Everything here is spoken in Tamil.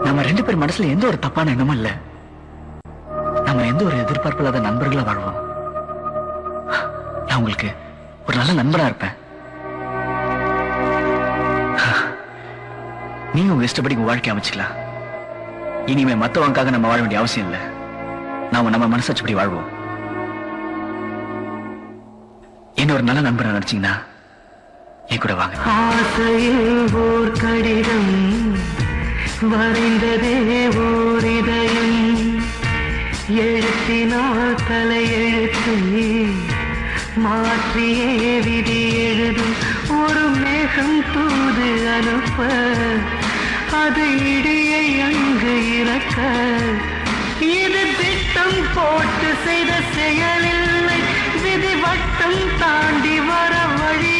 நம்ம 2 பேர் மனசுல எந்த ஒரு தப்பான எண்ணமும் இல்ல. நம்ம எந்த ஒரு எதிர்பார்ப்பு இல்லாத நண்பர்களா வாழ்வோம். நான் உங்களுக்கு ஒரு நல்ல நண்பனா இருப்பேன். நீங்க உங்க இஷ்டப்படி உங்க வாழ்க்கை அமைச்சுக்கலாம். இனிமே மத்தவங்களுக்காக நம்ம வாழ வேண்டிய அவசியம் இல்லை. நாம நம்ம மனசாட்சிப்படி வாழ்வோம். என்ன ஒரு நல்ல நண்பரை நினைச்சீங்கன்னா என் கூட வாங்க. ஆசையில் ஓர் கடிதம் வரைந்ததே ஓர் இதயம், எழுத்தினால் தலையெழுத்தை மாற்றியே விதி எழுதும் ஒரு மேகம் தூது அனுப்ப, அது இடியை அங்கு இறக்க. இது திட்டம் போட்டு செய்த செயலில்லை, விதி வட்டம் தாண்டி வர வழி